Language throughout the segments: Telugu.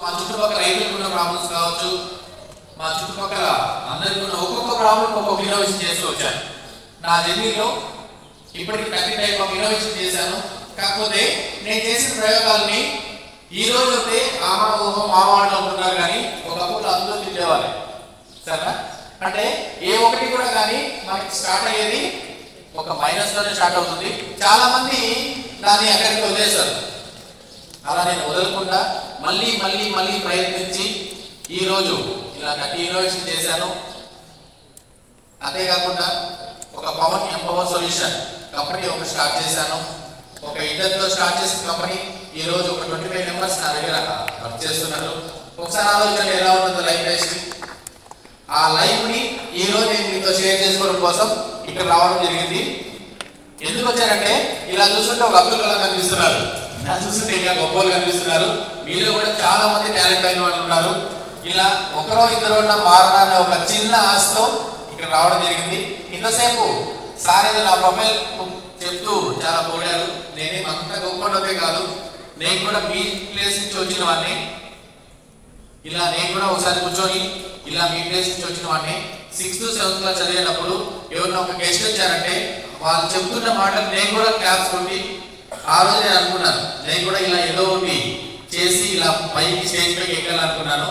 మా చుట్టుపక్కల రైతులకు ఉన్న ప్రాబ్లమ్స్ కావచ్చు, మా చుట్టుపక్కల అందరికీ ఉన్న ఒక్కొక్క ప్రాబ్లం ఒక్కొక్క ఇన్నోవేషన్ చేస్తూ వచ్చాను. నా జర్నీలో ఇప్పటికి 30 టైప్ ఆఫ్ ఇన్నోవేషన్ చేశాను. కాకపోతే నేను చేసిన ప్రయోగాలని ఈ రోజు అయితే మామాటలు ఉంటున్నారు, కానీ ఒకప్పుడు అందరూ తిట్టేవాళ్ళు. సరేనా? అంటే ఏ ఒక్కటి కూడా కానీ మనకి స్టార్ట్ అయ్యేది ఒక మైనస్ లోనే స్టార్ట్ అవుతుంది. చాలా మంది దాన్ని అక్కడికి వదిలేస్తారు. అలా నేను వదలకుండా మళ్ళీ మళ్ళీ మళ్ళీ ప్రయత్నించి ఈరోజు ఇలా 30 ఇన్నోవేషన్ చేశాను. అంతేకాకుండా ఒక పవర్ సొల్యూషన్ కంపెనీ ఒకటి స్టార్ట్ చేశాను. ఒక ఇద్దరితో స్టార్ట్ చేసిన కంపెనీ ఈరోజు ఒక 25 మెంబర్స్ నా దగ్గర వర్క్ చేస్తున్నారు. ఒకసారి ఆలోచన ఎలా ఉంటుందో లైఫ్ టెస్ట్. ఆ లైఫ్ని ఈరోజు నేను మీతో షేర్ చేసుకోవడం కోసం ఇక్కడ రావడం జరిగింది. ఎందుకు వచ్చారంటే ఇలా చూస్తుంటే ఒక అబ్దుల్ కలాం కనిపిస్తున్నారు, ఇలా చూస్తుంటే ఇంకా గొప్పలు కనిపిస్తున్నారు. మీలో కూడా చాలా మంది టాలెంట్ అయిన వాళ్ళు ఉన్నారు. ఇలా ఒకరో ఇద్దరు ఉన్న మారడాన్ని ఒక చిన్న ఆశతో ఇక్కడ రావడం జరిగింది. ఇంతసేపు సార్ ఏదో నా ప్రొఫైల్ చెప్తూ చాలా పోయారు. నేనేం అంత గొప్పదే కాదు, నేను కూడా మీ ప్లేస్ నుంచి వచ్చిన వాడిని. ఇలా నేను కూడా ఒకసారి కూర్చొని ఇలా మీ ప్లేస్ నుంచి వచ్చిన వాడిని. 6th 7th క్లాస్ చదివేటప్పుడు ఎవరినో ఒక గెస్ట్ వచ్చారంటే వాళ్ళు చెప్తున్న మాటలు నేను కూడా క్లాస్ కొట్టి ఆ రోజు నేను అనుకున్నాను, నేను కూడా ఇలా ఏదో ఒకటి చేసి ఇలా పైకి స్టేజ్ పైకి ఎక్కాలనుకున్నాను.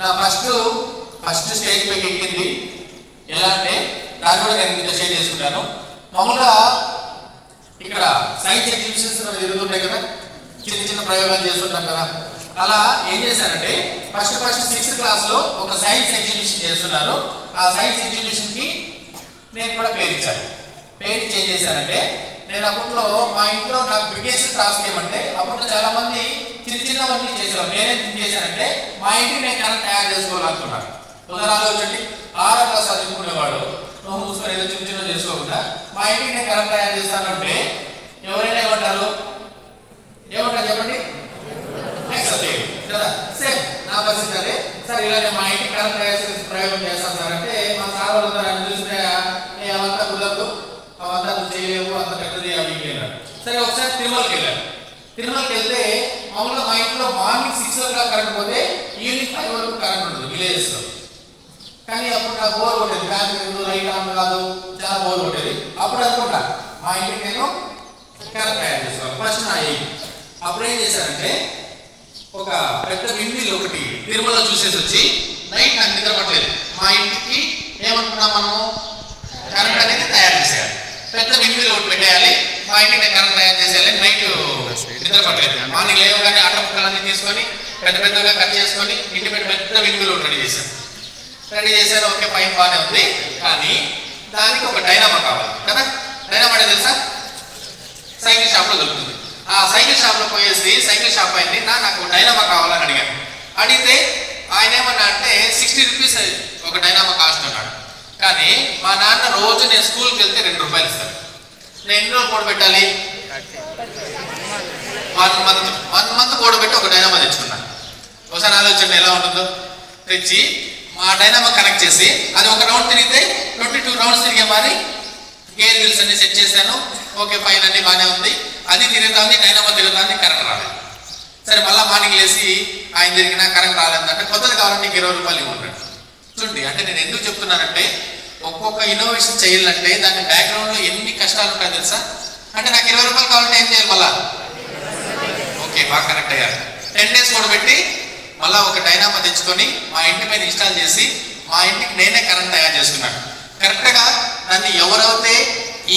నా ఫస్ట్ స్టేజ్ పైకి ఎక్కింది ఎలా అంటే దాన్ని కూడా నేను మీతో షేర్ చేసుకుంటాను. మామూలుగా ఇక్కడ సైన్స్ ఎగ్జిబిషన్స్ జరుగుతుంటాయి కదా, చిన్న చిన్న ప్రయోగాలు చేస్తుంటాం కదా. అలా ఏం చేశానంటే ఫస్ట్ 6th క్లాస్లో ఒక సైన్స్ ఎగ్జిబిషన్ చేస్తున్నారు. ఆ సైన్స్ ఎగ్జిబిషన్కి నేను కూడా పేరు ఇచ్చాను. పేరు ఏం చేశానంటే, నేను అప్పట్లో మా ఇంట్లో నాకు బిగ్గెస్ట్ టాస్క్ ఏమంటే అప్పట్లో చాలా మంది చిన్నవన్నీ చేసేవారు. నేనేం చేశానంటే మా ఇంటికి నేను కరెంట్ తయారు చేసుకోవాలనుకున్నాను. కొందరు ఆలోచండి 6వ క్లాస్ చదువుకునేవాడు నువ్వు మూసుకొని ఏదో చిన్న చేసుకోకుండా మా ఇంటికి నేను కరెంట్ తయారు చేస్తానంటే ఎవరైనా ఏమంటారు చెప్పండి? కదా సేమ్ నా పరిస్థితి అదే. సార్ ఇలా నేను మా ఇంటికి కరెంట్ తయారు చేసి ప్రయోగం చేస్తాను సార్ అంటే మా సార్ వాళ్ళు అని చూస్తే అవంతా కుదరదు, అవంతా నువ్వు చేయలేవు, అంత పెద్దది అవి వెళ్ళాడు. సరే ఒకసారి తిరుమలకి వెళ్తే మామూలుగా మా ఇంట్లో మార్నింగ్ 6 o'clock కరెంట్ పోతే ఈవినింగ్ 5 వరకు కరెంట్ ఉంటుంది విలేజెస్లో. కానీ అప్పుడు నాకు బోర్ కొట్టేది, ఫ్యాన్ లేదు, లైట్ ఆన్ కాదు, చాలా బోర్ కొట్టేది. అప్పుడు అనుకుంటా మా ఇంటికి నేను కరెంట్ తయారు చేసుకోవాలి. ఫస్ట్ నా ఎయిమ్. అప్పుడు ఏం చేశానంటే ఒక పెద్ద విండిల్ ఒకటి తిరుమల చూసేసి వచ్చి నైట్ నాకు నిద్ర పట్టలేదు. మా ఇంటికి ఏమనుకున్నాం మనము కరెంట్ అనేది తయారు చేసేయాలి, పెద్ద విండిల్ ఒకటి పెట్టేయాలి, మా ఇంటికి నేను కరెంట్ తయారు చేసేయాలి. నైట్ నిద్ర పట్టలేదు. మార్నింగ్ లేవగానే ఆట ముక్కలన్నీ తీసుకొని పెద్దగా కట్ చేసుకొని ఇంటి పెద్ద విండిల్ ఒకటి రెడీ చేశాను. ఓకే పైన బాగానే ఉంది, కానీ దానికి ఒక డైనామా కావాలి కదా. డైనామా అంటే తెలుసా? సైకిల్ షాప్లో దొరుకుతుంది. ఆ సైకిల్ షాప్లో పోయేసి సైకిల్ షాప్ అయింది నాకు డైనామా కావాలని అడిగాను. అడిగితే ఆయన ఏమన్నా అంటే 60 రూపీస్ ఒక డైనామా కాస్ట్ అన్నాడు. కానీ మా నాన్న రోజు నేను స్కూల్కి వెళ్తే 2 రూపాయలు ఇస్తాను. నేను ఎన్ని రోజులు కూడబెట్టాలి? 1 మంత్ కూడబెట్టి ఒక డైనామా తెచ్చుకున్నాను. ఒకసారి ఆలోచన ఎలా ఉంటుందో. తెచ్చి మా డైనామా కనెక్ట్ చేసి అది ఒక రౌండ్ తిరిగితే 22 రౌండ్స్ తిరిగే మరి గేర్ వీల్స్ అన్ని సెట్ చేశాను. ఓకే ఫైన్, అన్ని బాగానే ఉంది. అది తిరుగుతుంది, డైనామా తిరుగుతుంది, కరెంట్ రాలేదు. సరే మళ్ళీ మార్నింగ్ లేసి ఆయన తిరిగినా కరెంట్ రాలేదంటే కొత్తది కావాలంటే నీకు 20 రూపాయలు ఇవ్వమంటాడు. చూడండి, అంటే నేను ఎందుకు చెప్తున్నానంటే ఒక్కొక్క ఇన్నోవేషన్ చేయాలంటే దాని బ్యాక్గ్రౌండ్లో ఎన్ని కష్టాలు ఉంటాయో తెలుసా. అంటే నాకు 20 రూపాయలు కావాలంటే ఏం చేయాలి మళ్ళా? ఓకే బాగా కరెక్ట్ అయ్యారు. 10 days కూడా పెట్టి మళ్ళీ ఒక డైనామా తెచ్చుకొని మా ఇంటి మీద ఇన్స్టాల్ చేసి మా ఇంటికి నేనే కరెంట్ తయారు చేసుకున్నాను. కరెక్ట్గా నన్ను ఎవరైతే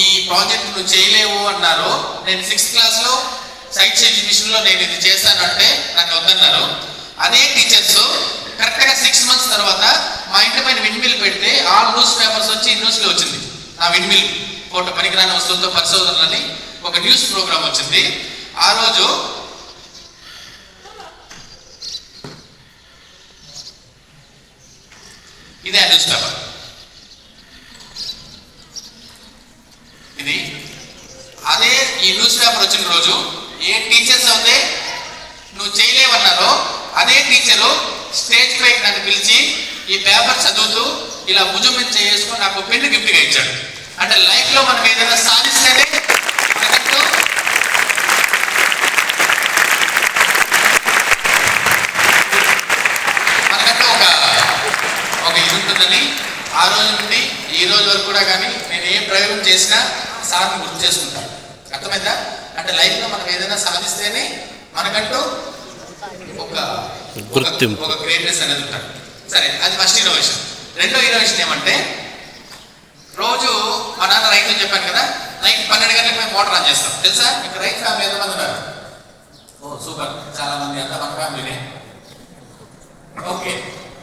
ఈ ప్రాజెక్ట్ నువ్వు చేయలేవు అన్నారో, నేను 6th క్లాస్లో సైన్స్ ఎగ్జిబిషన్లో నేను ఇది చేశానంటే నాకు వద్దన్నారు. అదే టీచర్స్ కరెక్ట్గా 6 months తర్వాత మా ఇంటి పైన విండ్మిల్ పెడితే ఆల్ న్యూస్ పేపర్స్ వచ్చి న్యూస్లో వచ్చింది నా విండ్మిల్ ఫోటో. పనికిరాని వస్తువులతో పరిశోధనలని ఒక న్యూస్ ప్రోగ్రామ్ వచ్చింది. ఆ రోజు ఇదే న్యూస్ పేపర్. ఇది అదే ఈ న్యూస్ పేపర్ వచ్చిన రోజు ఏ టీచర్స్ అయితే నువ్వు చేయలేవన్నారో అదే టీచరు స్టేజ్ పైకి నన్ను పిలిచి ఈ పేపర్ చదువుతూ ఇలా భుజం మీద చేసుకొని నాకు పెన్ను గిఫ్ట్గా ఇచ్చాడు. అంటే లైఫ్లో మనం ఏదైనా సాధిస్తేనే ఆ రోజు నుండి ఈ రోజు వరకు కూడా కానీ నేను ఏ ప్రయోగం చేసినా సార్ని గుర్తు చేసుకుంటాను. అర్థమైందా? అంటే లైఫ్లో మనం ఏదైనా సాధిస్తేనే మనకంటూ ఒక ఒక గ్రేట్నెస్ అనేది ఉంటారు. సరే, అది ఫస్ట్ ఇన్నోవేషన్. రెండో ఇన్నోవేషన్ ఏమంటే, రోజు మా నాన్న రైతు చెప్పాను కదా, నైట్ 12 గంటలకు మేము మోటార్ ఆన్ చేస్తాం. తెలుసా? ఇక్కడ రైతు ఫ్యామిలీ ఎంతమంది ఉన్నారు? ఓ సూపర్, చాలా మంది. అంతా మన ఫ్యామిలీనే. ఓకే,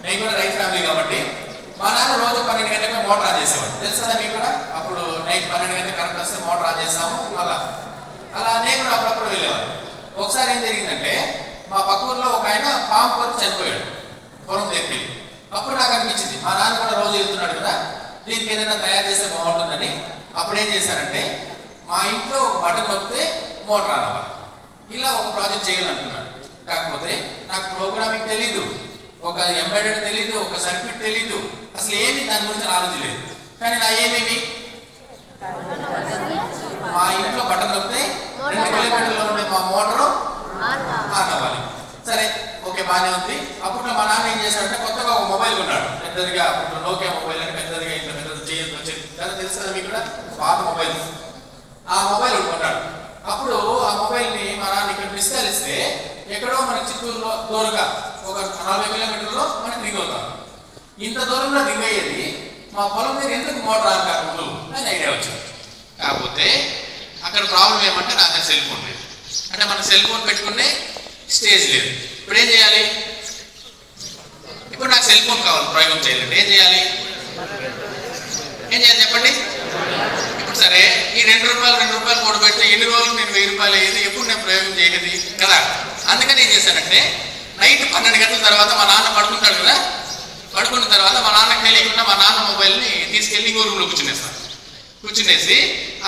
నేను కూడా రైతు ఫ్యామిలీ కాబట్టి మా నాన్న రోజు 12 గంటలకు మోటార్ ఆన్ చేసేవాడు. తెలుసా మీకు కూడా? అప్పుడు నైట్ 12 గంటలకు కరెంట్ వస్తే మోటార్ ఆన్ చేస్తాము. అలా నేను కూడా అప్పుడప్పుడు వెళ్ళేవాడు. ఒకసారి ఏం జరిగిందంటే, మా పక్క ఊర్లో ఒక ఆయన పాము కొరికి చనిపోయాడు పొలం దగ్గరికి. అప్పుడు నాకు అనిపించింది, మా నాన్న కూడా రోజు వెళ్తున్నాడు కదా, దీనికి ఏదైనా తయారు చేస్తే బాగుంటుందని. అప్పుడు ఏం చేశానంటే, మా ఇంట్లో బటన్ వస్తే మోటార్ ఆన్ అవ్వాలి, ఇలా ఒక ప్రాజెక్ట్ చేయాలనుకున్నాను. కాకపోతే నాకు ప్రోగ్రామింగ్ తెలీదు, ఒక ఎంబెడెడ్ తెలీదు, ఒక సర్క్యూట్ తెలీదు, అసలు ఏమి దాని గురించి నాలెడ్జ్ లేదు. కానీ నా ఏమేమి, మా ఇంట్లో బటన్ వస్తే 2 కిలోమీటర్లో ఉండే మా మోటారు ఆన్ అవ్వాలి. సరే, ఓకే, బాగానే ఉంది. అప్పుడు మా నాన్న ఏం చేశాడంటే, కొత్తగా ఒక మొబైల్ కొన్నాడు పెద్దదిగా. అప్పుడు నోకియా మొబైల్ అంటే పెద్దదిగా, ఇంత పెద్దది చేయొచ్చు వచ్చేది కదా, తెలుసు కదా మీకు కూడా, పాత మొబైల్. ఆ మొబైల్ కొన్నాడు. అప్పుడు ఆ మొబైల్ని మా నాన్న ఇక్కడ మిస్కలిస్తే ఎక్కడో మనకి చిత్తూరులో దూరంగా ఒక 40 కిలోమీటర్లో మనకి రింగ్ అవుతాం. ఇంత దూరంలో రింగ్ అయ్యేది మా పొలం మీద ఎందుకు మోటార్ ఆన్ కాకుండా అని ఐడియా వచ్చింది. కాకపోతే అక్కడ ప్రాబ్లం ఏమంటే, నా దగ్గర సెల్ ఫోన్ లేదు. అంటే మన సెల్ ఫోన్ పెట్టుకునే స్టేజ్ లేదు. ఇప్పుడు ఏం చేయాలి? ఇప్పుడు నాకు సెల్ ఫోన్ కావాలి, ప్రయోగం చేయాలంటే ఏం చేయాలి చెప్పండి? ఇప్పుడు సరే, ఈ 2 రూపాయలు కూడబెట్టి ఎన్ని రోజులు నేను 1000 రూపాయలు అయ్యేది, ఎప్పుడు నేను ప్రయోగం చేయలేదు కదా. అందుకని ఏం చేశానంటే, నైట్ 12 గంటల తర్వాత మా నాన్న పడుకుంటాడు కదా, పడుకున్న తర్వాత మా నాన్నకి తెలియకుండా మా నాన్న మొబైల్ని తీసుకెళ్ళి ఇంకో రూమ్లో కూర్చునేసి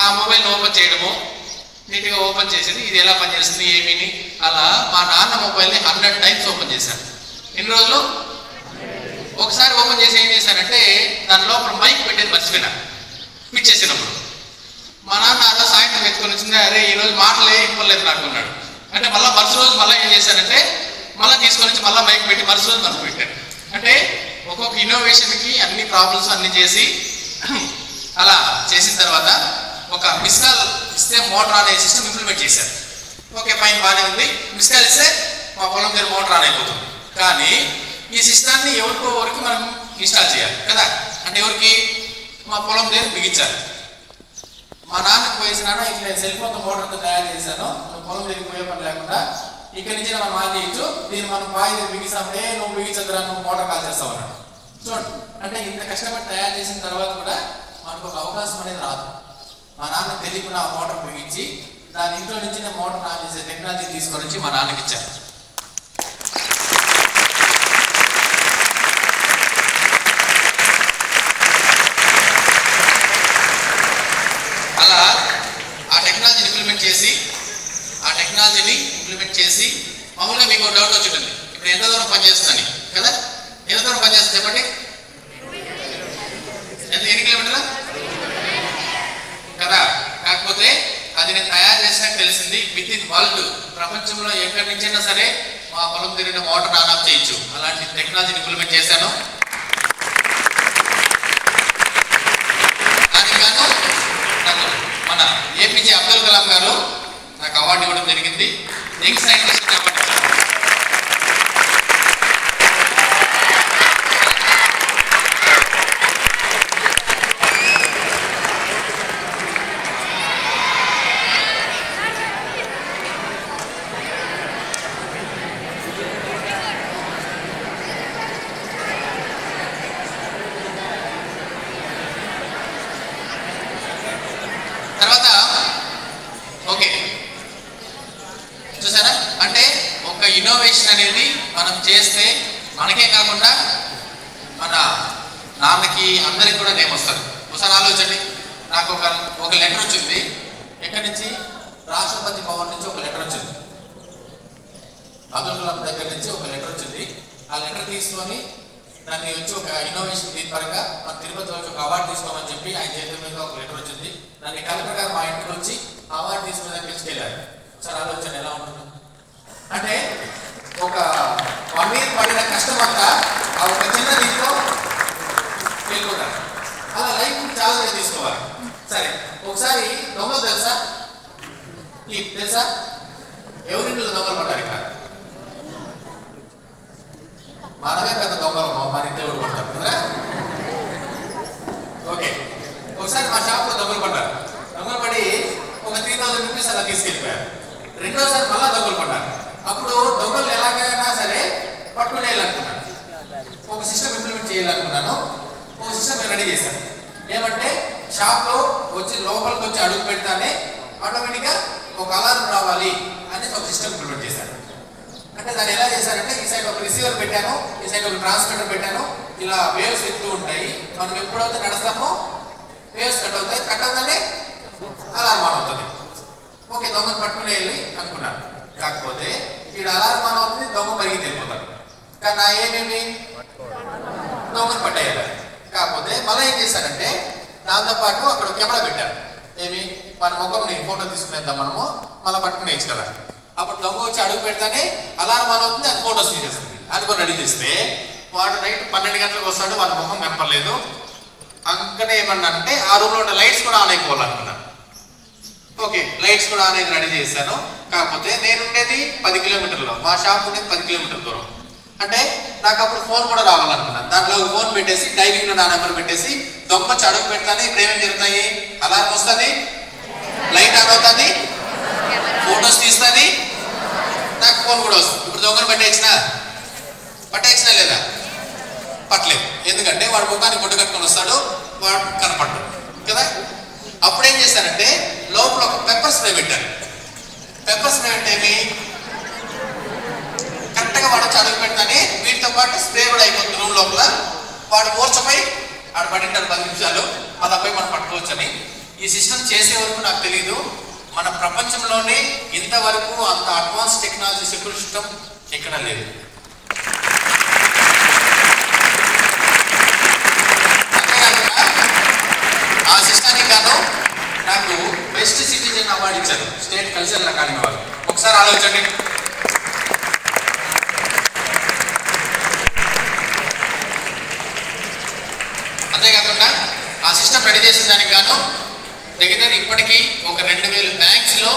ఆ మొబైల్ని ఓపెన్ చేయడము, నీట్గా ఓపెన్ చేసేది, ఇది ఎలా పనిచేస్తుంది ఏమీని, అలా మా నాన్న మొబైల్ని 100 టైమ్స్ ఓపెన్ చేశాను. ఎన్ని రోజులు? ఒకసారి ఓపెన్ చేసి ఏం చేశానంటే, దాని లోపల మైక్ పెట్టేది మర్చిపోయినా పిచ్చేసినప్పుడు. మా నాన్న అలా సాయంత్రం ఎత్తుకొని వచ్చింది, అరే ఈరోజు మాటలే ఇవ్వలేదు నాకు అన్నాడు. అంటే మళ్ళీ మరుసటి రోజు మళ్ళీ ఏం చేశానంటే, మళ్ళీ తీసుకొని వచ్చి మళ్ళీ మైక్ పెట్టి మరుసటి రోజు మనకు పెట్టాను. అంటే ఒక్కొక్క ఇన్నోవేషన్కి అన్ని ప్రాబ్లమ్స్ అన్ని చేసి అలా చేసిన తర్వాత ఒక మిస్కాల్ ఇస్తే మోటార్ అనే సిస్టమ్ ఇంప్లిమెంట్ చేశారు. ఓకే, ఫైన్, బాగానే ఉంది. మిస్కాల్ ఇస్తే మా పొలం దగ్గర మోటార్ ఆన్ అయిపోతుంది. కానీ ఈ సిస్టాన్ని ఎవరికి మనం ఇన్స్టాల్ చేయాలి కదా. అంటే ఎవరికి? మా పొలం దగ్గర బిగించాలి. మా నాన్నకు పోయేసి, నాన్న ఇట్లా నేను సెల్ ఫోన్తో మోటార్తో తయారు చేశాను, నువ్వు పొలం దగ్గరికి పోయే పని లేకుండా ఇక్కడి నుంచి మనం ఆన్ చేయొచ్చు, దీన్ని మనం బావి దగ్గర బిగిస్తామంటే నువ్వు బిగించదురా, నువ్వు మోటార్ కాల్ చేస్తావు అన్నాడు. చూడండి, అంటే ఇంత కష్టపడి తయారు చేసిన తర్వాత కూడా మనకు ఒక అవకాశం అనేది రాదు. మా నాన్న తెలియకుండా ఆ మోటార్ బిగించి దాని ఇంట్లో నుంచి మోటార్ ఆన్ చేసే టెక్నాలజీ తీసుకొని వచ్చి మా నాన్నకి ఇచ్చాను. అలా ఆ టెక్నాలజీని ఇంప్లిమెంట్ చేసి మామూలుగా మీకు ఒక డౌట్ వచ్చింటుంది, ఇప్పుడు ఎంత దూరం పనిచేస్తుందని కదా. ఎంత దూరం పనిచేస్తుంది చెప్పండి? ఎన్ని కిలోమీటర్ల కదా. కాకపోతే అది నేను తయారు చేసినాక తెలిసింది, విత్ ఇన్ వరల్డ్, ప్రపంచంలో ఎక్కడి నుంచైనా సరే మా పొలం తిరిగిన మోటార్ ఆన్ ఆఫ్ చేయొచ్చు. అలాంటి టెక్నాలజీని ఇంప్లిమెంట్ చేశాను. దానికి గాను నాకు మన ఏపీజే అబ్దుల్ కలాం గారు నాకు అవార్డు ఇవ్వడం జరిగింది. యంగ్ సైంటిస్ట్ కాబట్టి. తర్వాత ఓకే, చూసారా? అంటే ఒక ఇన్నోవేషన్ అనేది మనం చేస్తే మనకే కాకుండా మన నాన్నకి అందరికి కూడా నేమ్ వస్తుంది. ఒకసారి ఆలోచించండి, నాకు ఒక లెటర్ వచ్చింది. ఎక్కడి నుంచి? రాష్ట్రపతి భవన్ నుంచి ఒక లెటర్ వచ్చింది. అబ్దుల్ కలాం దగ్గర నుంచి ఒక లెటర్ వచ్చింది. ఆ లెటర్ తీసుకొని దాన్ని వచ్చి ఒక ఇన్నోవేషన్ దీని పరంగా మన తిరుపతి వచ్చి ఒక అవార్డు తీసుకోమని చెప్పి ఆయన చేతుల మీద ఒక లెటర్ వచ్చింది. దాన్ని కలెక్టర్ గారు మా ఇంటికి వచ్చి అవార్డు తీసుకుని తీసుకెళ్ళారు. సార్ ఆలోచన ఎలా ఉంటుంది అంటే, ఒక 1 year పడిన కష్టం అంతా ఆ ఒక చిన్న దీంట్లో వెళ్ళిపోతారు. అలా లైఫ్ చాలా తీసుకోవాలి. సరే, ఒకసారి దొంగలు తెలుసా? తెలుసా? ఎవరింట్లో దొంగలు పడ్డారు? ఇక్కడ మనమే పెద్ద దొంగలు, మన ఇంట్లో కూడా పడతారు కదా. ఓకే, ఒకసారి మా షాప్లో దొంగలు పడ్డారు. దొంగలు పడి ఒక 3000 రూపీస్ అలా తీసుకెళ్ళిపోయారు. రెండోసారి మళ్ళా దొంగలు పడ్డారు. అప్పుడు దొంగలు ఎలాగైనా సరే పట్టుకునేయాలనుకున్నాను. ఒక సిస్టమ్ ఇంప్లిమెంట్ చేయాలనుకున్నాను. ఒక సిస్టమ్ రెడీ చేశాను. ఏమంటే షాప్లో వచ్చి లోపలికి వచ్చి అడుగు పెడతానే ఆటోమేటిక్గా ఒక అలారం రావాలి అని ఒక సిస్టమ్ ఇంప్లిమెంట్ చేశాను. అంటే దాన్ని ఎలా చేశారంటే ఈ సైడ్ ఒక రిసీవర్ పెట్టాను, ఈ సైడ్ ఒక ట్రాన్స్మిటర్ పెట్టాను. ఇలా వేవ్స్ ఎక్కుతూ ఉంటాయి. మనం ఎప్పుడైతే నడుస్తామో వేవ్స్ కట్ అవుతాయి. కట్ అవుతానే అలారం ఆన్ అవుతుంది. ఓకే, దొంగను పట్టుకుని వెళ్ళి అనుకున్నాను. కాకపోతే ఇక్కడ అలారం ఆన్ అవుతుంది, దొంగ పరిగెత్తి వెళ్ళిపోతాడు. కానీ నా ఏమేమి దొంగను పట్టేయాలి. కాకపోతే మళ్ళీ ఏం చేశానంటే దాంతోపాటు అక్కడ కెమెరా పెట్టాను. ఏమి మన ముఖంని ఫోటో తీసుకునేద్దాం మనము, మళ్ళీ పట్టుకునేయచ్చు కదా. అప్పుడు దొంగ వచ్చి అడుగు పెడతానే అలారం ఆన్ అవుతుంది, అది ఫోటోస్ తీసేస్తుంది. అనుకుని రెడీ చేస్తే వాడు నైట్ 12 గంటలకు వస్తాడు, వాడి ముఖం కనపడలేదు. అందుకనే ఏమన్నా అంటే ఆ రూమ్లో ఉన్న లైట్స్ కూడా ఆన్ అయిపోవాలనుకున్నాను. ఓకే, లైట్స్ కూడా ఆన్ అయింది, రెడీ చేశాను. కాకపోతే నేను ఉండేది 10 కిలోమీటర్లో, మా షాప్ ఉండేది 10 కిలోమీటర్ల దూరం. అంటే నాకు అప్పుడు ఫోన్ కూడా రావాలనుకున్నాను. దాంట్లో ఫోన్ పెట్టేసి టైమింగ్లో నా నెంబర్ పెట్టేసి దొంగ వచ్చి అడుగు పెడతానే ఇప్పుడు ఏమేమి జరుగుతాయి? అలారం వస్తుంది, లైట్ ఆన్ అవుతుంది, ఫోటోస్ తీస్తుంది, నాకు ఫోన్ కూడా వస్తుంది. ఇప్పుడు దొంగను పట్టేసినా లేదా? పట్టలేదు. ఎందుకంటే వాడు ముఖానికి గుడ్డు కట్టుకొని వస్తాడు, వాడు కనపడ్డాడు కదా. అప్పుడు ఏం చేశానంటే లోపల ఒక పెప్పర్ స్ప్రే పెట్టాను. పెప్పర్ స్ప్రే అంటే ఏమి కరెక్ట్గా వాడు వచ్చి అడుగు పెడతానే వీటితో పాటు స్ప్రే కూడా అయిపోతుంది రూమ్ లోపల. వాడు మూర్చపోయి ఆడు పడింటాడు 10 నిమిషాలు, అలా పోయి మనం పట్టుకోవచ్చని. ఈ సిస్టమ్ చేసే వరకు నాకు తెలీదు. మన ప్రపంచంలోనే ఇంతవరకు అంత అడ్వాన్స్ టెక్నాలజీ సెక్యూరిటీ సిస్టమ్ ఎక్కడ లేదు. ఆ సిస్టానికి గాను నాకు బెస్ట్ సిటిజన్ అవార్డు ఇచ్చారు స్టేట్ కల్చరల్ అకాడమీ వాళ్ళు. ఒకసారి ఆలోచించండి. అంతేకాకుండా ఆ సిస్టమ్ రెడీ చేసిన దానికి గాను దగ్గర ఇప్పటికీ ఒక 2000 బ్యాంక్స్లో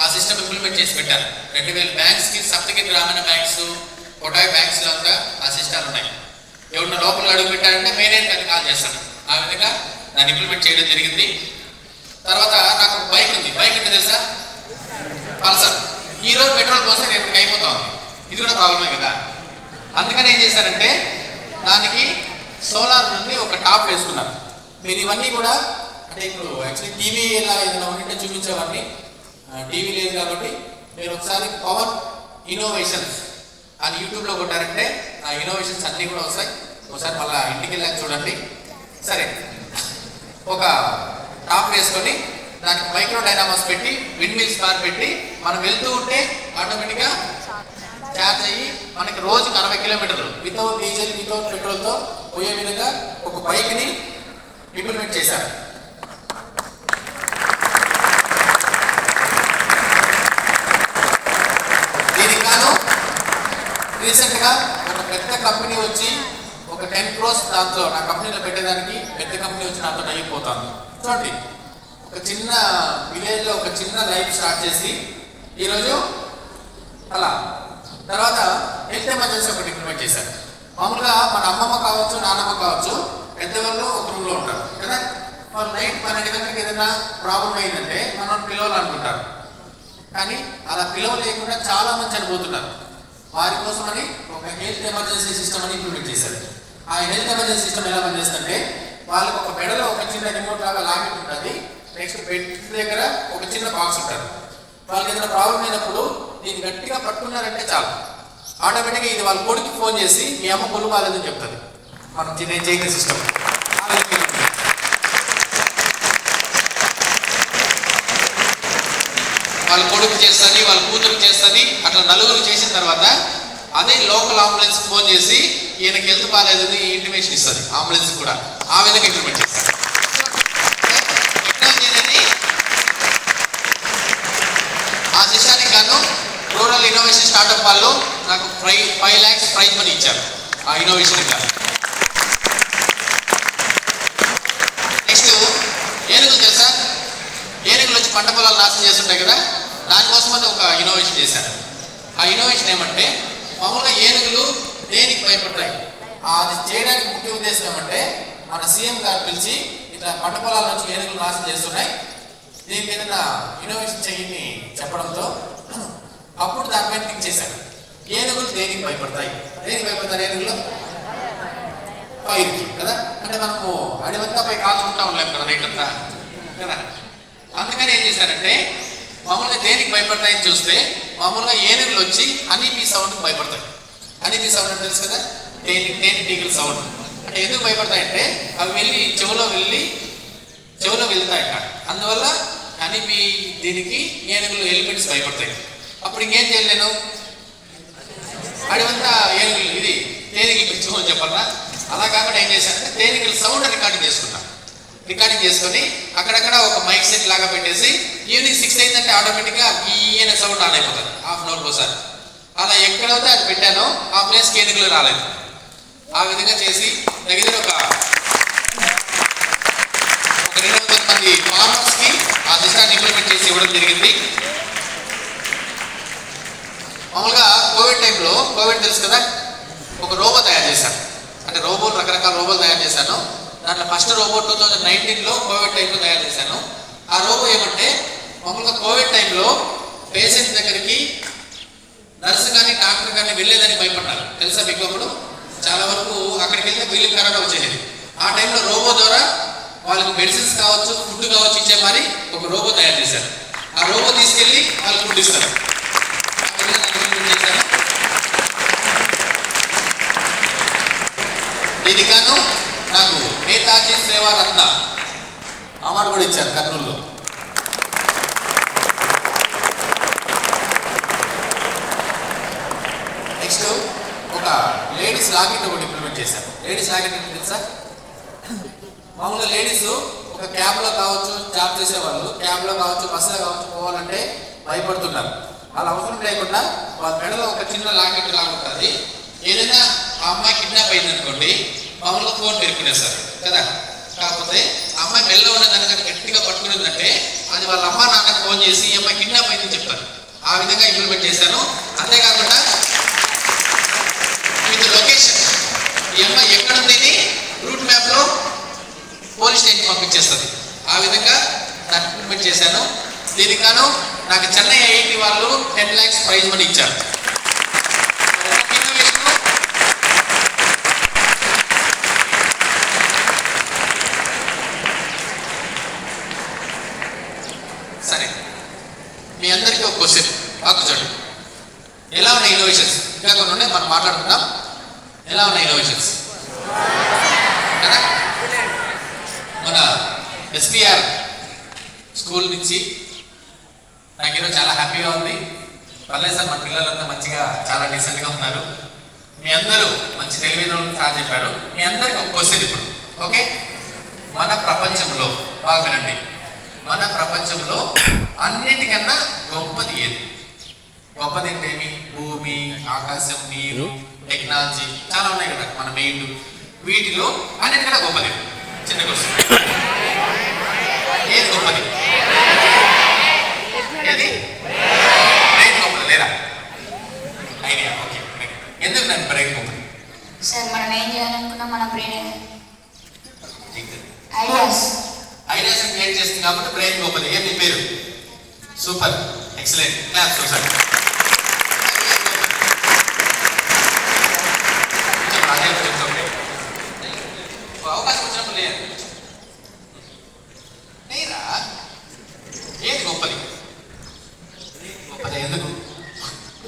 ఆ సిస్టమ్ ఇంప్లిమెంట్ చేసి పెట్టారు. 2000 బ్యాంక్స్కి, సప్తగిరి గ్రామీణ బ్యాంక్స్, కోటాయి బ్యాంక్స్లో అంతా ఆ సిస్టాలు ఉన్నాయి. ఎవరిన లోపల అడుగు పెట్టారంటే నేనే దాన్ని కాల్ చేస్తాను. ఆ విధంగా దాన్ని ఇంప్లిమెంట్ చేయడం జరిగింది. తర్వాత నాకు ఒక బైక్ ఉంది. బైక్ అంటే తెలుసా? పల్సర్. ఈరోజు పెట్రోల్ కోసం నేను అయిపోతా ఉంది. ఇది కూడా ప్రాబ్లమే కదా. అందుకని ఏం చేశారంటే దానికి సోలార్ నుండి ఒక టాప్ వేసుకున్నారు. మీరు ఇవన్నీ కూడా అంటే ఇప్పుడు యాక్చువల్లీ టీవీ ఎలా ఏదైనా ఉంటే చూపించేవాడిని, టీవీ లేదు కాబట్టి మీరు ఒకసారి పవర్ ఇన్నోవేషన్స్ అని యూట్యూబ్లో కొట్టారంటే ఆ ఇన్నోవేషన్స్ అన్నీ కూడా వస్తాయి. ఒకసారి మళ్ళీ ఇంటికి వెళ్ళాక చూడండి. సరే, ఒక టాప్ వేసుకొని దానికి మైక్రో డైనామోస్ పెట్టి విండ్ మిల్స్ కార్ పెట్టి మనం వెళ్తూ ఉంటే ఆటోమేటిక్గా ఛార్జ్ అయ్యి మనకి రోజుకి 60 కిలోమీటర్లు వితౌట్ డీజిల్, వితౌట్ పెట్రోల్తో పోయే విధంగా ఒక బైక్ని ఇంప్లిమెంట్ చేశారు. దీనికి గాను రీసెంట్గా ఒక పెద్ద కంపెనీ వచ్చి ఒక 10 crores దాంట్లో నా కంపెనీలో పెట్టేదానికి పెద్ద కంపెనీ వచ్చి నాతో అయిపోతాను. చూడండి, ఒక చిన్న విలేజ్లో ఒక చిన్న లైఫ్ స్టార్ట్ చేసి ఈరోజు అలా తర్వాత హెల్త్ ఎమర్జెన్సీ ఒకటి ఇంప్లిమెంట్ చేశారు. మామూలుగా మన అమ్మమ్మ కావచ్చు, నాన్నమ్మ కావచ్చు, పెద్దవాళ్ళు ఒక రూమ్లో ఉంటారు కదా. వాళ్ళు నైట్ 12 గంటలకు ఏదైనా ప్రాబ్లం అయిందంటే మనం పిలవాలనుకుంటారు. కానీ అలా పిలవలేకుండా చాలా మంది చనిపోతున్నారు. వారి కోసమని ఒక హెల్త్ ఎమర్జెన్సీ సిస్టమ్ అని ఇంప్లిమెంట్ చేశారు. ఆ హెల్త్ ఎమర్జెన్సీ సిస్టమ్ ఎలా పనిచేస్తుందంటే వాళ్ళకి ఒక బెడలో ఒక చిన్న రిమోట్ లాగా లాకెట్ ఉంటుంది. నెక్స్ట్ బెడ్ దగ్గర ఒక చిన్న బాక్స్ ఉంటుంది. వాళ్ళకి ఏదైనా ప్రాబ్లం అయినప్పుడు దీన్ని గట్టిగా పట్టుకున్నారంటే చాలు, ఆటోమేటిక్గా ఇది వాళ్ళ కొడుకు ఫోన్ చేసి మీ అమ్మ కొలు బాగాలేదని చెప్తుంది. మనం నేను చేయగల సిస్టమ్ వాళ్ళ కొడుకు చేస్తుంది, వాళ్ళ కూతురు చేస్తుంది. అట్లా నలుగురు చేసిన తర్వాత అదే లోకల్ అంబులెన్స్ ఫోన్ చేసి ఈయనకి హెల్త్ బాగాలేదని ఇంటిమేషన్ ఇస్తుంది అంబులెన్స్ కూడా. ఆ విధంగా ఇంప్లిమెంట్ చేస్తారు. టెక్నాలజీ అనేది ఆ సిస్టానికి గాను రూరల్ ఇన్నోవేషన్ స్టార్ట్అప్ వాళ్ళు నాకు 5 lakhs ప్రైజ్ మనీ ఇచ్చారు ఆ ఇన్నోవేషన్. పంట పొలాలు నాశనం చేస్తుంటాయి కదా, దానికోసం అని ఒక ఇన్నోవేషన్ చేశారు. ఆ ఇన్నోవేషన్ ఏమంటే మామూలుగా ఏనుగులు దేనికి భయపడతాయి, అది చేయడానికి ముఖ్య ఉద్దేశం ఏమంటే మన సీఎం గారు పిలిచి ఇట్లా పంట పొలాల నుంచి ఏనుగులు నాశనం చేస్తున్నాయి, దీనికి ఏదైనా ఇన్నోవేషన్ చెయ్యని చెప్పడంతో అప్పుడు దానిపైన థింక్ చేశాను. ఏనుగులు దేనికి భయపడతాయి, దేనికి భయపడతారు ఏనుగులు? ఫైర్కి కదా, అంటే మనము అడివంతా పై కాల్చుకుంటా ఉన్నాం కదా నైట్ అంతా కదా. అందుకని ఏం చేశారంటే మామూలుగా దేనికి భయపడతాయని చూస్తే మామూలుగా ఏనుగులు వచ్చి హనీబీ సౌండ్కి భయపడతాయి. హనీబీ సౌండ్ అంటే తెలుసు కదా, తేనెటీగల సౌండ్. అంటే ఎందుకు భయపడతాయంటే అవి వెళ్ళి చెవులో వెళ్తాయట. అందువల్ల హనీబీ దీనికి ఏనుగులు ఎలిమెంట్స్ భయపడతాయి. అప్పుడు ఇంకేం చేయలేను, అడివంతా ఏనుగులు ఇది తేనెగలు పెంచుకోమని చెప్పాలా. అలా కాకుండా ఏం చేశానంటే తేనెగల సౌండ్ రికార్డింగ్ చేసుకొని అక్కడక్కడ ఒక మైక్ సెట్ లాగా పెట్టేసి ఈవినింగ్ 6 అయిందంటే ఆటోమేటిక్గా ఈయన సౌండ్ ఆన్ అయిపోతుంది, హాఫ్ అన్ అవర్ ఒకసారి. అలా ఎక్కడైతే అది పెట్టానో ఆ ప్లేస్కి ఏనుగులు రాలేదు. ఆ విధంగా చేసి దగ్గర ఒక 200 మంది ఫార్మర్స్కి ఆ సిస్టాన్ని ఇంప్లిమెంట్ చేసి ఇవ్వడం జరిగింది. మామూలుగా కోవిడ్ తెలుసు కదా, ఒక రోబో తయారు చేశాను. అంటే రకరకాల రోబోలు తయారు చేశాను. దాంట్లో ఫస్ట్ రోబో 2019లో కోవిడ్ టైంలో తయారు చేశాను. ఆ రోబో ఏమంటే మామూలుగా కోవిడ్ టైంలో పేషెంట్ దగ్గరికి నర్సు కానీ డాక్టర్ కానీ వెళ్ళేదని భయపడ్డారు తెలుసా మీకు. అప్పుడు చాలా వరకు అక్కడికి వెళ్తే బిల్లింగ్ కరోనా వచ్చేది. ఆ టైంలో రోబో ద్వారా వాళ్ళకి మెడిసిన్స్ కావచ్చు, ఫుడ్ కావచ్చు ఇచ్చే మరి ఒక రోబో తయారు చేశారు. ఆ రోబో తీసుకెళ్ళి వాళ్ళకి ఫుడ్ ఇస్తారు. దీనికి గాను నాకు నేతాజీ సేవారత్న అవార్డు కూడా ఇచ్చారు కర్నూలులో. నెక్స్ట్ ఒక లేడీస్ లాకెట్ ఒకటి ఇంప్లిమెంట్ చేశాను. లేడీస్ లాకెట్ అంటే తెలుసా, మామూలుగా లేడీస్ ఒక క్యాబ్లో కావచ్చు, జాబ్ చేసేవాళ్ళు క్యాబ్లో కావచ్చు, బస్సులో కావచ్చు పోవాలంటే భయపడుతున్నారు. వాళ్ళ అవసరం లేకుండా వాళ్ళ మెడలో ఒక చిన్న లాకెట్ లాగా ఉంటుంది. ఏదైనా ఆ అమ్మాయి కిడ్నాప్ అయింది అనుకోండి, మామూలుగా ఫోన్ పెరుకునేస్తారు కదా. కాకపోతే ఆ అమ్మాయి మెల్ల ఉన్న దానికంటే గట్టిగా పట్టుకునేదంటే అది వాళ్ళ అమ్మ నాన్నకి ఫోన్ చేసి ఈ అమ్మాయి కిడ్నాప్ అయిందని చెప్తారు. ఆ విధంగా ఇంప్లిమెంట్ చేశాను. అంతేకాకుండా విత్ లొకేషన్ ఈ అమ్మాయి ఎక్కడుంది రూట్ మ్యాప్లో పోలీస్ స్టేషన్ పంపించేస్తుంది. ఆ విధంగా దాన్ని ఇంప్లిమెంట్ చేశాను. దీనికి గాను నాకు చెన్నై ఐఐటి వాళ్ళు 10 lakhs ప్రైజ్ మనీ ఇచ్చారు. సరే, మీ అందరికీ ఒక క్వశ్చన్ బాగా చూడండి. ఎలా ఉన్నాయి ఇన్నోవేషన్స్? ఇంకా కొన్ని ఉన్నాయి, మనం మాట్లాడుకుందాం. ఎలా ఉన్నాయి ఇన్నోవేషన్స్ కదా. మన ఎస్పీఆర్ స్కూల్ నుంచి నాకు ఈరోజు చాలా హ్యాపీగా ఉంది. పర్లేదు సార్, మన పిల్లలంతా మంచిగా చాలా డీసెంట్గా ఉన్నారు. మీ అందరూ మంచి తెలివైన చాలా చెప్పారు. మీ అందరికీ ఒక క్వశ్చన్ ఇప్పుడు. ఓకే, మన ప్రపంచంలో బాగా వినండి, మన ప్రపంచంలో అన్నిటికన్నా గొప్పది ఏది? గొప్పది అంటే ఏమి? భూమి, ఆకాశం, నీరు, టెక్నాలజీ చాలా ఉన్నాయి కదా మన మెయిన్. వీటిలో అన్నిటికన్నా గొప్పది చిన్న క్వశ్చన్, ఏది గొప్పది? ఏది బ్రెయిన్ గొప్పది లేదా? ఐడియా. ఓకే, ఎందుకు నాకు బ్రెయిన్ గొప్పది? సార్ మనం ఏం చేయాలనుకున్నా మన బ్రెయిన్ ఐడియాస్ క్రియేట్ చేస్తుంది కాబట్టి బ్రెయిన్ గొప్పది. ఏం మీ పేరు? Super, excellent, class sir. అవకాశం వచ్చినప్పుడు లేదు నేరా. ఏది గొప్పది? గొప్పది ఎందుకు?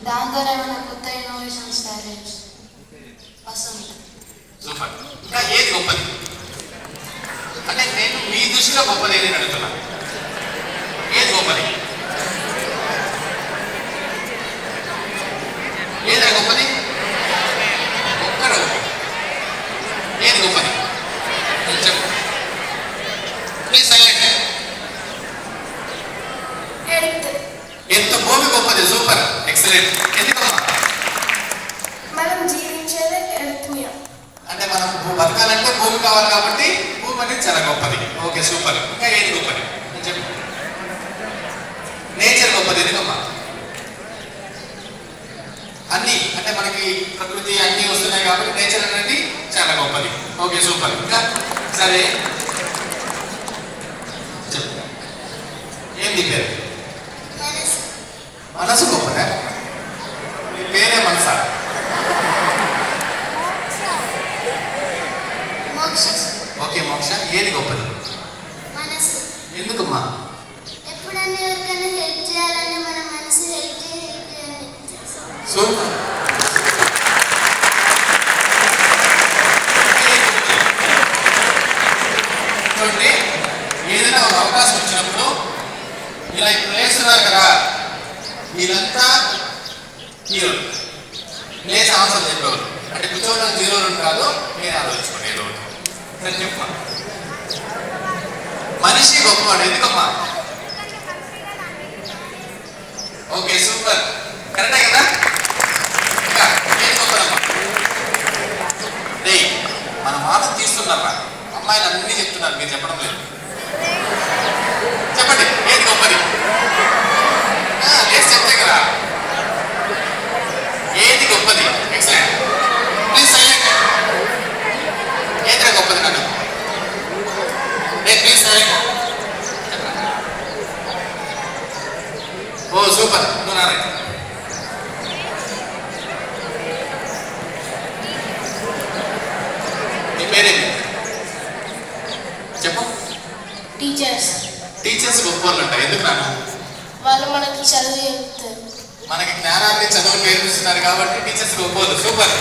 దాని ద్వారా ఏమైనా కొత్త ఇన్నోవేషన్స్ తయారు వస్తుంది. సూపర్. ఇంకా ఏది గొప్పది? అంటే నేను మీ దృష్టిలో గొప్పది ఏది అడుగుతున్నా. ఏది గొప్పది? ఏది గొప్పది? ఒక్కరు ఏది గొప్పది చెప్పు ప్లీజ్. సైలెంట్. ఎంత భూమి గొప్పది. Super, excellent. ఎందుకమ్మా? మనం జీవించేది ఎర్త్ మీద. అంటే మనం బతకాలంటే భూమి కావాలి కాబట్టి భూమి అనేది చాలా గొప్పది. Okay, super. ఇంకా ఏది గొప్పది చెప్పు. నేచర్ గొప్పది ఎందుకమ్మా? అన్ని అంటే మనకి ప్రకృతి అన్ని వస్తున్నాయి కాబట్టి నేచర్ అనేది చాలా గొప్పది. Okay super. ఇంకా సరే చెప్పు, ఏంది పేరు? మనసు గొప్పదా? నీ పేరే మనసా? ఓకే మోక్ష, ఏది గొప్పది? ఎందుకమ్మా? ఎప్పుడన్నా ఎవరికైనా హెల్ప్ చేయాలని మన మనసు హెల్ప్ చేయాలి. సూపర్. చూడండి, ఏదైనా ఒక అవకాశం వచ్చినప్పుడు ఇలా ఇప్పుడు వేస్తున్నారు కదా, వీళ్ళంతా హీరోలు, లేచి ఆన్సర్ చెప్పేవారు. అంటే కూర్చోవడం జీరోలు కాదు, నేను ఆలోచించుకోండి ఏదో ఒకటి. సరే చెప్పమ్మా. మనిషి గొప్పవాడు ఎందుకమ్మా? ఓకే సూపర్, కరెక్టే కదా? ఇంకా ఏది గొప్పదమ్మా? మన మాట తీస్తున్నారా? అమ్మాయిలు అన్నీ చెప్తున్నారు, మీరు చెప్పడం లేదు. చెప్పండి ఏది గొప్పది? లేచి చెప్తే కదా ఏది గొప్పది? ఎక్సలెంట్. Please silent. ఏదిరా గొప్పది నన్ను? Please silent. ఓ సూపర్, నువ్వు నారాయణ. నీ పేరేంటి చెప్పు? టీచర్స్. టీచర్స్ గొప్ప వాళ్ళు అంటారు ఎందుకు నాన్న? వాళ్ళు మనకి చదువు చెప్తారు. మనకి జ్ఞానాన్ని చదువు నేర్పిస్తున్నారు కాబట్టి టీచర్స్ గొప్ప. సూపర్.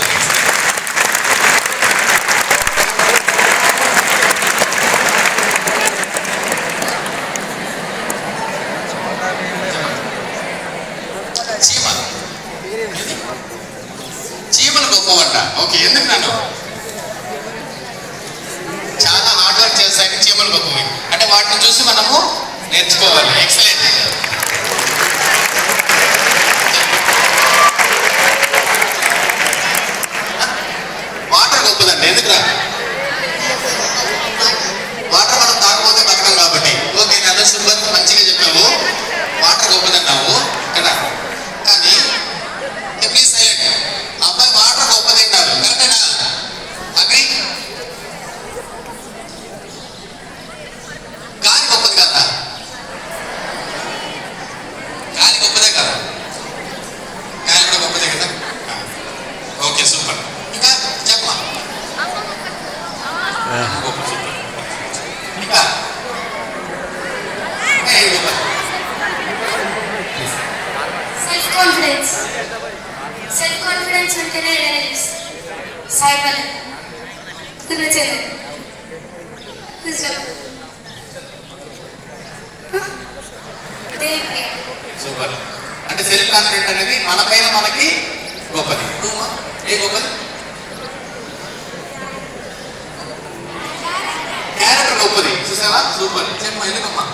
చీమలు గొప్పవంట. ఓకే ఎందుకు నన్ను? చాలా హార్డ్ వర్క్ చేస్తాయని చీమలు గొప్పవి. అంటే వాటిని చూసి మనము నేర్చుకోవాలి. ఎక్సలెంట్. వాటర్ గొప్పదండి ఎందుకురా? వాటర్ మనం తాగబోతే బతకం కాబట్టి. ఓకే నన్ను సూపర్, మంచిగా చెప్పావు. వాటర్ గొప్పదన్నావు కదా, కానీ ప్లీజ్ సైలెంట్. అబ్బాయి వాటర్ గొప్పది అన్నారు, కరెక్టేనా? అగ్రి. గాలి గొప్పది కదా? గాలి గొప్పదే కదా? గాలి కూడా గొప్పదే కదా? Okay super. ఇంకా చెప్పమా. గొప్ప సూపర్. ఇంకా ఏది గొప్పది? Self confidence. సెల్ఫ్ కాన్ఫిడెన్స్ ఉంటేనే సాయిపల్లి తినచేది. సూపర్. అంటే సెల్ఫ్ కాన్ఫిడెంట్ అనేది మన పైన మనకి గొప్పది. ఏ గొప్పది? క్యారెక్టర్ గొప్పది. చూసావా? సూపర్. చెప్పమ్మా ఎందుకమ్మా?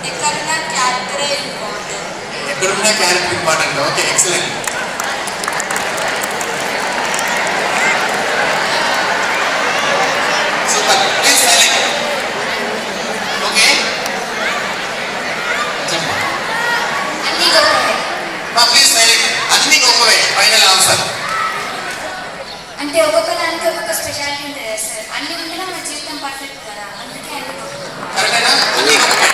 ఎక్కడున్నా క్యారెక్టరే ఇంపార్టెంట్. ఎక్కడున్నా character important. Okay excellent. Super. Please silent. Okay చెప్పమ్మా. అన్నీ గొప్పవే. Please silent. అన్ని గొప్పవే. Final answer. అంటే ఒక్కొక్క దానికి ఒక్కొక్క స్పెషాలిటీ ఉంటుంది సార్. అన్ని ఉంటేనే మన జీవితం పర్ఫెక్ట్ కదా, అందుకే అన్ని గొప్ప. కరెక్టేనా? అన్ని గొప్పవే.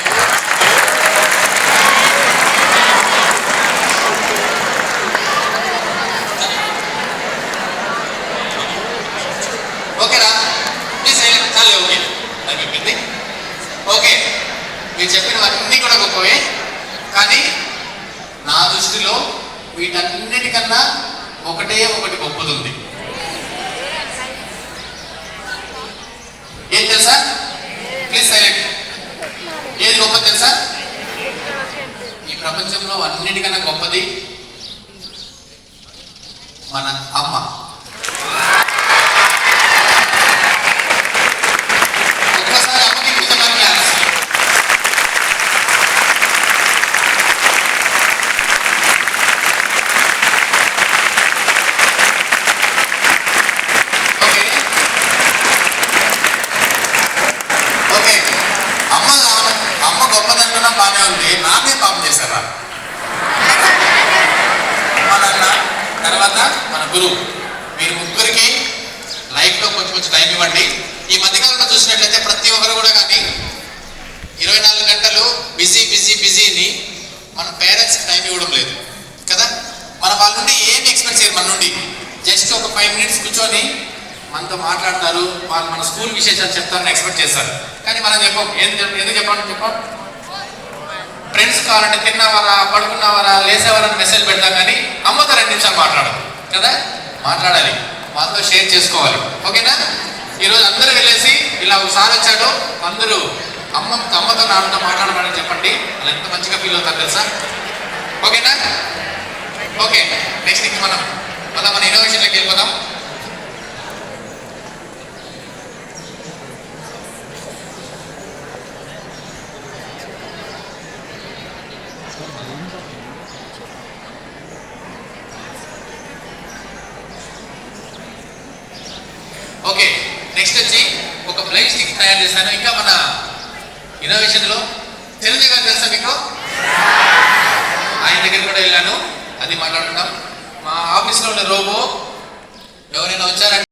ఓకేనా? Please silent. చాలే ఓకే అయిపోయింది. ఓకే మీరు చెప్పినవన్నీ కూడా గొప్పవే, కానీ నా దృష్టిలో వీటన్నిటికన్నా ఒకటే ఒకటి గొప్పది ఉంది. ఏం తెలుసా? Please silent. ఏది గొప్పది తెలుసా? ఈ ప్రపంచంలో అన్నిటికన్నా గొప్పది మన అమ్మ. ఒక్కసారి అమ్మకి నిజమైన క్లాస్. ఓకే ఓకే అమ్మ గొప్పదని బాగానే ఉంది, నాన్నే పాపం చేశారా? మన అన్న, తర్వాత మన గురువు, మీరు ముగ్గురికి లైఫ్లో కొంచెం కొంచెం టైం ఇవ్వండి. ఈ మధ్యకాలంలో చూసినట్లయితే ప్రతి ఒక్కరు కూడా కానీ 24 గంటలు బిజీని మన పేరెంట్స్కి టైం ఇవ్వడం లేదు కదా. మన వాళ్ళ నుండి ఏమి ఎక్స్పెక్ట్ చేయరు, మన నుండి జస్ట్ ఒక 5 మినిట్స్ కూర్చొని మనతో మాట్లాడతారు, వాళ్ళు మన స్కూల్ విశేషాలు చెప్తారని ఎక్స్పెక్ట్ చేస్తారు. కానీ మనం చెప్పం. ఎందుకు చెప్పం? ఫ్రెండ్స్ కావాలంటే తిన్నావారా, పడుకున్నావారా, లేసేవారా అని మెసేజ్ పెడతాం, కానీ అమ్మతో 2 నిమిషాలు మాట్లాడదు కదా. మాట్లాడాలి, వాళ్ళతో షేర్ చేసుకోవాలి. ఓకేనా? ఈరోజు అందరూ వెళ్ళేసి ఇలా ఒకసారి వచ్చాడు, అందరూ అమ్మతో నాన్నతో మాట్లాడమని చెప్పండి. వాళ్ళు ఎంత మంచిగా ఫీల్ అవుతారు తెలుసా. ఓకేనా? ఓకే, నెక్స్ట్ ఇంక మనం మన ఇన్నోవేషన్లోకి వెళ్ళిపోదాం. ఓకే, నెక్స్ట్ వచ్చి ఒక బ్లైండ్ స్టిక్ తయారు చేశాను. ఇంకా మన ఇన్నోవేషన్లో చిరంజీవి గారు తెలుసా మీకు? ఆయన దగ్గర కూడా వెళ్ళాను, అది మాట్లాడుతున్నాం. మా ఆఫీస్లో ఉన్న రోబో